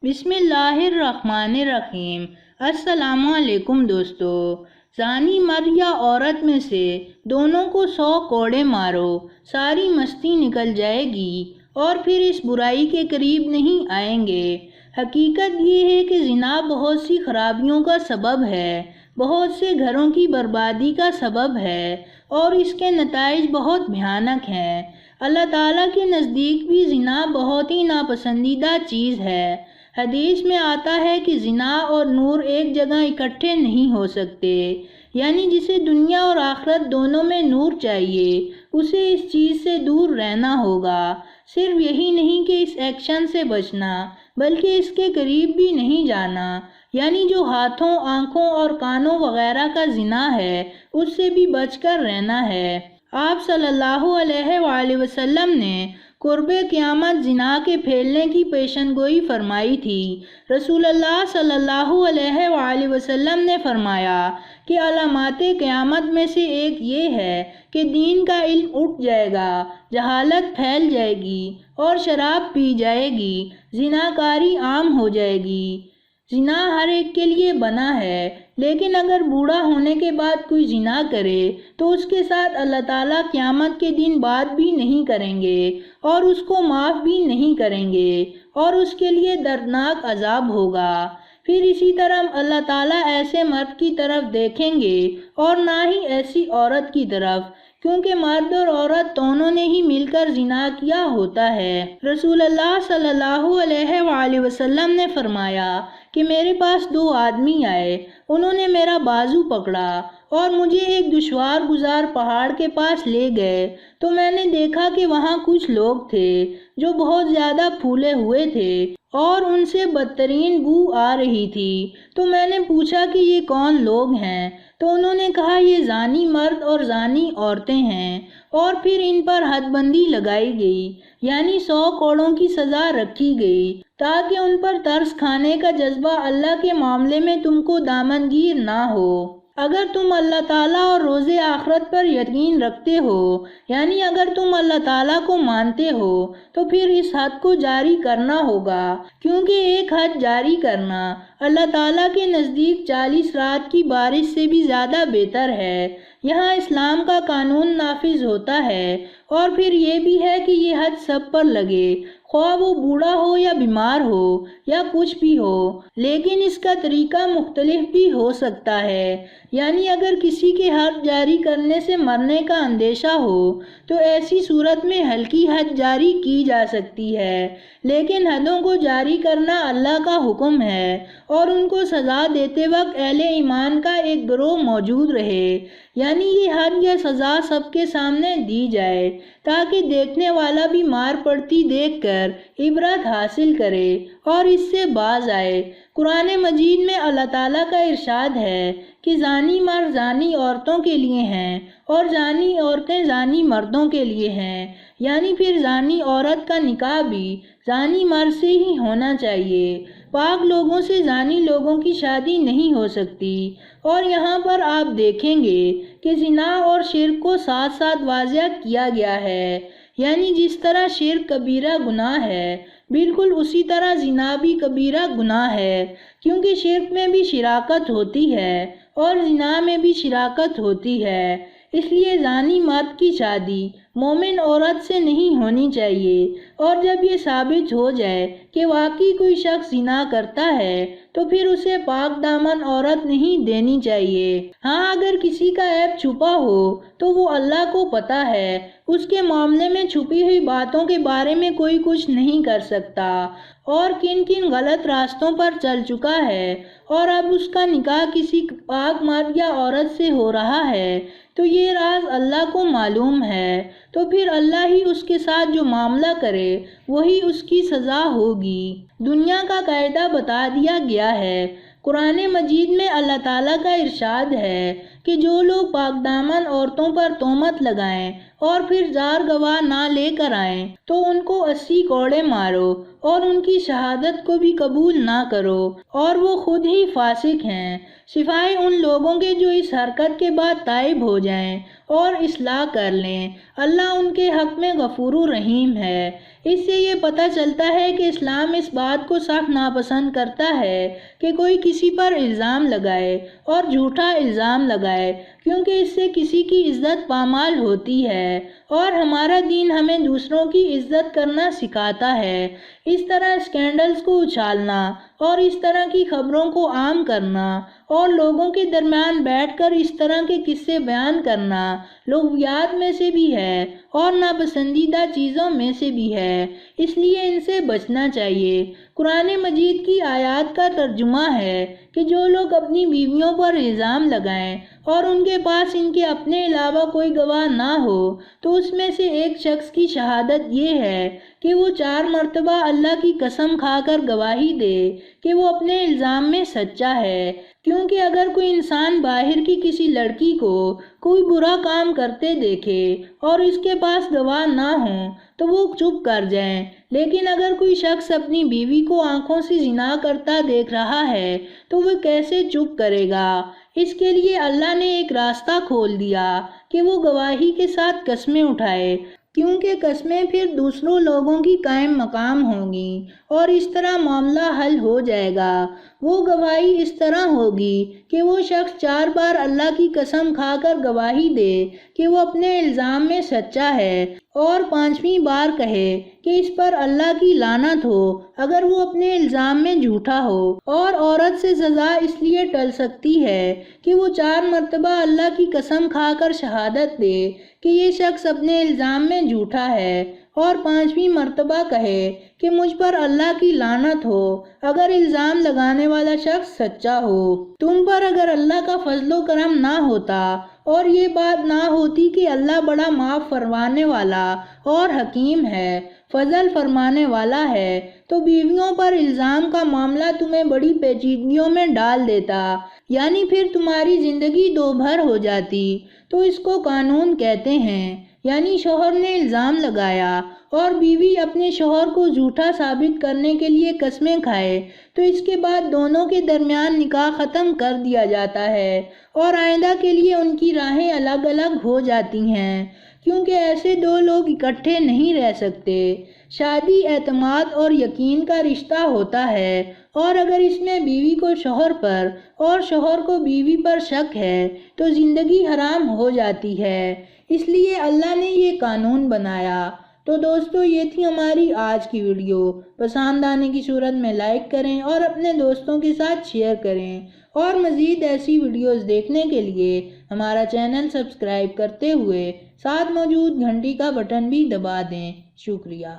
بسم اللہ الرحمن الرحیم۔ السلام علیکم دوستو۔ زانی مرد یا عورت میں سے دونوں کو 100 کوڑے مارو، ساری مستی نکل جائے گی اور پھر اس برائی کے قریب نہیں آئیں گے۔ حقیقت یہ ہے کہ زنا بہت سی خرابیوں کا سبب ہے، بہت سے گھروں کی بربادی کا سبب ہے اور اس کے نتائج بہت بھیانک ہیں۔ اللہ تعالیٰ کے نزدیک بھی زنا بہت ہی ناپسندیدہ چیز ہے۔ حدیث میں آتا ہے کہ زنا اور نور ایک جگہ اکٹھے نہیں ہو سکتے، یعنی جسے دنیا اور آخرت دونوں میں نور چاہیے اسے اس چیز سے دور رہنا ہوگا۔ صرف یہی نہیں کہ اس ایکشن سے بچنا بلکہ اس کے قریب بھی نہیں جانا، یعنی جو ہاتھوں، آنکھوں اور کانوں وغیرہ کا زنا ہے اس سے بھی بچ کر رہنا ہے۔ آپ صلی اللہ علیہ وآلہ وسلم نے قرب قیامت زنا کے پھیلنے کی پیشن گوئی فرمائی تھی۔ رسول اللہ صلی اللہ علیہ وآلہ وسلم نے فرمایا کہ علامات قیامت میں سے ایک یہ ہے کہ دین کا علم اٹھ جائے گا، جہالت پھیل جائے گی اور شراب پی جائے گی، زناکاری عام ہو جائے گی۔ زنا ہر ایک کے لیے بنا ہے، لیکن اگر بوڑھا ہونے کے بعد کوئی زنا کرے تو اس کے ساتھ اللہ تعالیٰ قیامت کے دن بات بھی نہیں کریں گے اور اس کو معاف بھی نہیں کریں گے اور اس کے لیے دردناک عذاب ہوگا۔ پھر اسی طرح اللہ تعالیٰ ایسے مرد کی طرف دیکھیں گے اور نہ ہی ایسی عورت کی طرف، کیونکہ مرد اور عورت دونوں نے ہی مل کر زنا کیا ہوتا ہے۔ رسول اللہ صلی اللہ علیہ وآلہ وسلم نے فرمایا کہ میرے پاس 2 آدمی آئے، انہوں نے میرا بازو پکڑا اور مجھے ایک دشوار گزار پہاڑ کے پاس لے گئے تو میں نے دیکھا کہ وہاں کچھ لوگ تھے جو بہت زیادہ پھولے ہوئے تھے اور ان سے بدترین بو آ رہی تھی۔ تو میں نے پوچھا کہ یہ کون لوگ ہیں؟ تو انہوں نے کہا یہ زانی مرد اور زانی عورتیں ہیں، اور پھر ان پر حد بندی لگائی گئی، یعنی 100 کوڑوں کی سزا رکھی گئی تاکہ ان پر ترس کھانے کا جذبہ اللہ کے معاملے میں تم کو دامنگیر نہ ہو۔ اگر تم اللہ تعالیٰ اور روز آخرت پر یقین رکھتے ہو، یعنی اگر تم اللہ تعالیٰ کو مانتے ہو تو پھر اس حد کو جاری کرنا ہوگا، کیونکہ ایک حد جاری کرنا اللہ تعالیٰ کے نزدیک 40 رات کی بارش سے بھی زیادہ بہتر ہے۔ یہاں اسلام کا قانون نافذ ہوتا ہے اور پھر یہ بھی ہے کہ یہ حد سب پر لگے، خواہ وہ بوڑھا ہو یا بیمار ہو یا کچھ بھی ہو، لیکن اس کا طریقہ مختلف بھی ہو سکتا ہے۔ یعنی اگر کسی کے حد جاری کرنے سے مرنے کا اندیشہ ہو تو ایسی صورت میں ہلکی حد جاری کی جا سکتی ہے، لیکن حدوں کو جاری کرنا اللہ کا حکم ہے اور ان کو سزا دیتے وقت اہل ایمان کا ایک گروہ موجود رہے، یعنی یہ حد یا سزا سب کے سامنے دی جائے تاکہ دیکھنے والا بھی مار پڑتی دیکھ کر عبرت حاصل کرے اور اس سے باز آئے۔ قرآن مجید میں اللہ تعالیٰ کا ارشاد ہے کہ زانی مرد زانی عورتوں کے لیے ہیں اور زانی عورتیں زانی مردوں کے لیے ہیں، یعنی پھر زانی عورت کا نکاح بھی زانی مرد سے ہی ہونا چاہیے۔ پاک لوگوں سے زانی لوگوں کی شادی نہیں ہو سکتی۔ اور یہاں پر آپ دیکھیں گے کہ زنا اور شرک کو ساتھ ساتھ واضح کیا گیا ہے، یعنی جس طرح شرک کبیرہ گناہ ہے بالکل اسی طرح زنا بھی کبیرہ گناہ ہے، کیونکہ شرک میں بھی شراکت ہوتی ہے اور زنا میں بھی شراکت ہوتی ہے۔ اس لیے زانی مرد کی شادی مومن عورت سے نہیں ہونی چاہیے، اور جب یہ ثابت ہو جائے کہ واقعی کوئی شخص زنا کرتا ہے تو پھر اسے پاک دامن عورت نہیں دینی چاہیے۔ ہاں اگر کسی کا عیب چھپا ہو تو وہ اللہ کو پتہ ہے، اس کے معاملے میں چھپی ہوئی باتوں کے بارے میں کوئی کچھ نہیں کر سکتا، اور کن کن غلط راستوں پر چل چکا ہے، اور اب اس کا نکاح کسی پاک مرد یا عورت سے ہو رہا ہے تو یہ راز اللہ کو معلوم ہے، تو پھر اللہ ہی اس کے ساتھ جو معاملہ کرے وہی اس کی سزا ہوگی۔ دنیا کا قاعدہ بتا دیا گیا ہے۔ قرآن مجید میں اللہ تعالیٰ کا ارشاد ہے کہ جو لوگ پاک دامن عورتوں پر تہمت لگائیں اور پھر 4 گواہ نہ لے کر آئیں تو ان کو 80 کوڑے مارو اور ان کی شہادت کو بھی قبول نہ کرو اور وہ خود ہی فاسق ہیں، سوائے ان لوگوں کے جو اس حرکت کے بعد تائب ہو جائیں اور اصلاح کر لیں۔ اللہ ان کے حق میں غفور رحیم ہے۔ اس سے یہ پتہ چلتا ہے کہ اسلام اس بات کو سخت ناپسند کرتا ہے کہ کوئی کسی پر الزام لگائے اور جھوٹا الزام لگائے، کیونکہ اس سے کسی کی عزت پامال ہوتی ہے، اور ہمارا دین ہمیں دوسروں کی عزت کرنا سکھاتا ہے۔ اس طرح اسکینڈلز کو اچھالنا اور اس طرح کی خبروں کو عام کرنا اور لوگوں کے درمیان بیٹھ کر اس طرح کے قصے بیان کرنا لغویات میں سے بھی ہے اور ناپسندیدہ چیزوں میں سے بھی ہے، اس لیے ان سے بچنا چاہیے۔ قرآن مجید کی آیات کا ترجمہ ہے کہ جو لوگ اپنی بیویوں پر الزام لگائیں اور ان کے پاس ان کے اپنے علاوہ کوئی گواہ نہ ہو تو اس میں سے ایک شخص کی شہادت یہ ہے کہ وہ 4 مرتبہ اللہ کی قسم کھا کر گواہی دے کہ وہ اپنے الزام میں سچا ہے، کیونکہ اگر کوئی انسان باہر کی کسی لڑکی کو کوئی برا کام کرتے دیکھے اور اس کے پاس گواہ نہ ہوں تو وہ چپ کر جائیں، لیکن اگر کوئی شخص اپنی بیوی کو آنکھوں سے زنا کرتا دیکھ رہا ہے تو وہ کیسے چپ کرے گا؟ اس کے لیے اللہ نے ایک راستہ کھول دیا کہ وہ گواہی کے ساتھ قسمیں اٹھائے، کیونکہ قسمیں پھر دوسروں لوگوں کی قائم مقام ہوں گی اور اس طرح معاملہ حل ہو جائے گا۔ وہ گواہی اس طرح ہوگی کہ وہ شخص 4 بار اللہ کی قسم کھا کر گواہی دے کہ وہ اپنے الزام میں سچا ہے اور 5ویں بار کہے کہ اس پر اللہ کی لعنت ہو اگر وہ اپنے الزام میں جھوٹا ہو، اور عورت سے سزا اس لیے ٹل سکتی ہے کہ وہ 4 مرتبہ اللہ کی قسم کھا کر شہادت دے کہ یہ شخص اپنے الزام میں جھوٹا ہے اور 5ویں مرتبہ کہے کہ مجھ پر اللہ کی لعنت ہو اگر الزام لگانے والا شخص سچا ہو۔ تم پر اگر اللہ کا فضل و کرم نہ ہوتا اور یہ بات نہ ہوتی کہ اللہ بڑا معاف فرمانے والا اور حکیم ہے، فضل فرمانے والا ہے، تو بیویوں پر الزام کا معاملہ تمہیں بڑی پیچیدگیوں میں ڈال دیتا، یعنی پھر تمہاری زندگی دو بھر ہو جاتی۔ تو اس کو قانون کہتے ہیں، یعنی شوہر نے الزام لگایا اور بیوی اپنے شوہر کو جھوٹا ثابت کرنے کے لیے قسمیں کھائے تو اس کے بعد دونوں کے درمیان نکاح ختم کر دیا جاتا ہے اور آئندہ کے لیے ان کی راہیں الگ الگ ہو جاتی ہیں، کیونکہ ایسے 2 لوگ اکٹھے نہیں رہ سکتے۔ شادی اعتماد اور یقین کا رشتہ ہوتا ہے، اور اگر اس میں بیوی کو شوہر پر اور شوہر کو بیوی پر شک ہے تو زندگی حرام ہو جاتی ہے، اس لیے اللہ نے یہ قانون بنایا۔ تو دوستو، یہ تھی ہماری آج کی ویڈیو۔ پسند آنے کی صورت میں لائک کریں اور اپنے دوستوں کے ساتھ شیئر کریں، اور مزید ایسی ویڈیوز دیکھنے کے لیے ہمارا چینل سبسکرائب کرتے ہوئے ساتھ موجود گھنٹی کا بٹن بھی دبا دیں۔ شکریہ۔